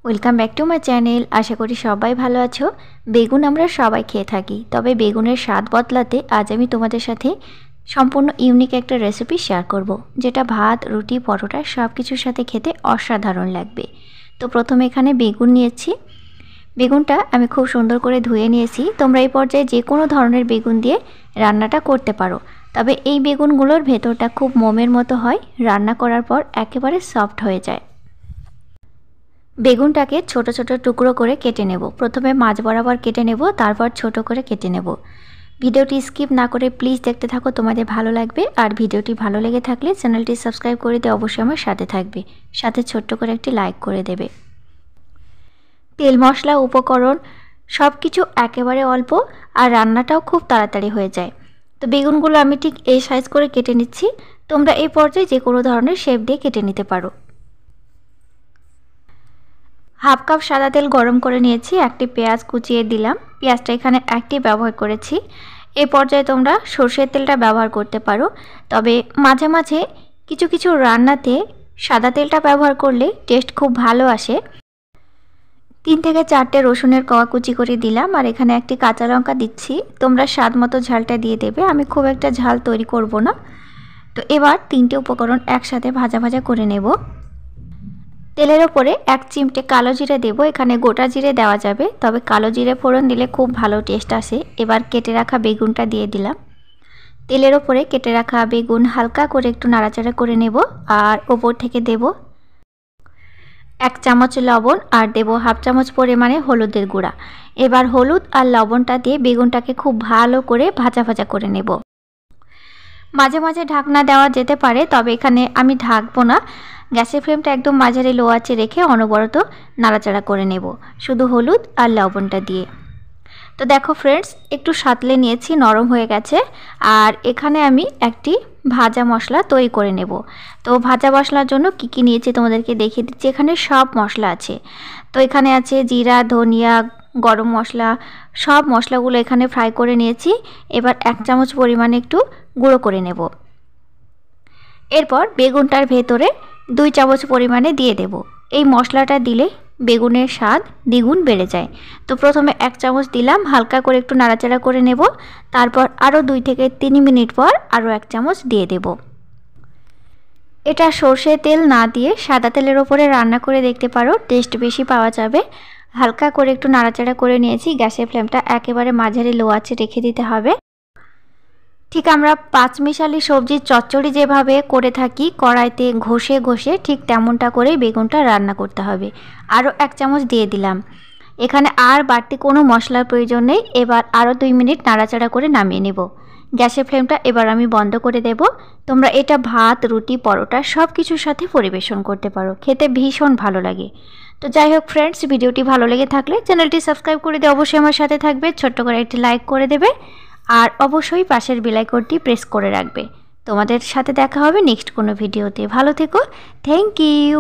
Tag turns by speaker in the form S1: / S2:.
S1: Welcome back to my channel. আশা করি সবাই ভালো আছো। বেগুন আমরা সবাই খেয়ে থাকি, তবে বেগুনের স্বাদ বদলাতে আজ আমি তোমাদের সাথে সম্পূর্ণ ইউনিক একটা রেসিপি শেয়ার করব, যেটা ভাত, রুটি, পরোটা সব কিছুর সাথে খেতে অসাধারণ লাগবে। তো প্রথমে এখানে বেগুন নিয়েছি। বেগুনটা আমি খুব সুন্দর করে ধুয়ে নিয়েছি। তোমরা এই পর্যায়ে যে কোনো ধরনের বেগুন দিয়ে রান্নাটা করতে পারো, তবে এই বেগুনগুলোর ভেতরটা খুব মোমের মতো হয়, রান্না করার পর একেবারে সফট হয়ে যায়। বেগুনটাকে ছোট ছোট টুকরো করে কেটে নেব। প্রথমে মাঝ বরাবর কেটে নেব, তারপর ছোট করে কেটে নেব। ভিডিওটি স্কিপ না করে প্লিজ দেখতে থাকো, তোমাদের ভালো লাগবে। আর ভিডিওটি ভালো লেগে থাকলে চ্যানেলটি সাবস্ক্রাইব করে দিয়ে অবশ্যই আমার সাথে থাকবে, সাথে ছোট্ট করে একটি লাইক করে দেবে। তেল মশলা উপকরণ সব কিছু একেবারে অল্প, আর রান্নাটাও খুব তাড়াতাড়ি হয়ে যায়। তো বেগুনগুলো আমি ঠিক এই সাইজ করে কেটে নিচ্ছি। তোমরা এই পর্যায়ে যে কোনো ধরনের শেপ দিয়ে কেটে নিতে পারো। হাফ কাপ সাদা তেল গরম করে নিয়েছি, একটি পেঁয়াজ কুচিয়ে দিলাম। পেঁয়াজটা এখানে একটি ব্যবহার করেছি। এই পর্যায়ে তোমরা সরষের তেলটা ব্যবহার করতে পারো, তবে মাঝে মাঝে কিছু কিছু রান্নাতে সাদা তেলটা ব্যবহার করলে টেস্ট খুব ভালো আসে। 3 থেকে 4টে রসুনের কোয়া কুচি করে দিলাম, আর এখানে একটি কাঁচা লঙ্কা দিচ্ছি। তোমরা স্বাদ মতো ঝালটা দিয়ে দেবে, আমি খুব একটা ঝাল তৈরি করব না। তো এবার 3টে উপকরণ একসাথে ভাজা ভাজা করে নেব। তেলের ওপরে 1 চিমটে কালো জিরে দেব। এখানে গোটা জিরে দেওয়া যাবে, তবে কালো জিরে ফোড়ন দিলে খুব ভালো টেস্ট আসে। এবার কেটে রাখা বেগুনটা দিয়ে দিলাম। তেলের ওপরে কেটে রাখা বেগুন হালকা করে একটু নাড়াচাড়া করে নেব, আর ওপর থেকে দেব 1 চামচ লবণ, আর দেব হাফ চামচ পরিমাণে হলুদের গুঁড়া। এবার হলুদ আর লবণটা দিয়ে বেগুনটাকে খুব ভালো করে ভাজা ভাজা করে নেব। মাঝে মাঝে ঢাকনা দেওয়া যেতে পারে, তবে এখানে আমি ঢাকবো না। গ্যাসের ফ্লেমটা একদম মাঝারি লো আঁচে রেখে অনবরত নাড়াচাড়া করে নেব, শুধু হলুদ আর লবণটা দিয়ে। তো দেখো ফ্রেন্ডস, একটু সাঁতলে নিয়েছি, নরম হয়ে গেছে। আর এখানে আমি একটি ভাজা মশলা তৈরি করে নেব। তো ভাজা মশলার জন্য কি কি নিয়েছি তোমাদেরকে দেখিয়ে দিচ্ছি। এখানে সব মশলা আছে। তো এখানে আছে জিরা, ধনিয়া, গরম মশলা, সব মশলাগুলো এখানে ফ্রাই করে নিয়েছি। এবার 1 চামচ পরিমাণে একটু গুঁড়ো করে নেব। এরপর বেগুনটার ভেতরে 2 চামচ পরিমাণে দিয়ে দেব। এই মশলাটা দিলে বেগুনের স্বাদ দ্বিগুণ বেড়ে যায়। তো প্রথমে 1 চামচ দিলাম, হালকা করে একটু নাড়াচাড়া করে নেব। তারপর আরও 2 থেকে 3 মিনিট পর আরও 1 চামচ দিয়ে দেব। এটা সরষের তেল না দিয়ে সাদা তেলের ওপরে রান্না করে দেখতে পারো, টেস্ট বেশি পাওয়া যাবে। হালকা করে একটু নাড়াচাড়া করে নিয়েছি। গ্যাসের ফ্লেমটা একেবারে মাঝারি লো আঁচে রেখে দিতে হবে। ঠিক আমরা পাঁচমিশালি সবজির চচ্চড়ি যেভাবে করে থাকি, কড়াইতে ঘষে ঘষে, ঠিক তেমনটা করে বেগুনটা রান্না করতে হবে। আরও 1 চামচ দিয়ে দিলাম। এখানে আর বাড়তি কোনো মশলার প্রয়োজন নেই। এবার আরও 2 মিনিট নাড়াচাড়া করে নামিয়ে নেব। গ্যাসের ফ্লেমটা এবার আমি বন্ধ করে দেব। তোমরা এটা ভাত, রুটি, পরোটা সব কিছুর সাথে পরিবেশন করতে পারো, খেতে ভীষণ ভালো লাগে। তো যাই হোক ফ্রেন্ডস, ভিডিওটি ভালো লেগে থাকলে চ্যানেলটি সাবস্ক্রাইব করে দিয়ে অবশ্যই আমার সাথে থাকবে, ছোট্ট করে একটি লাইক করে দেবে, আর অবশ্যই পাশের বেল আইকনটি প্রেস করে রাখবে। তোমাদের সাথে দেখা হবে নেক্সট কোনো ভিডিওতে। ভালো থেকো। Thank you.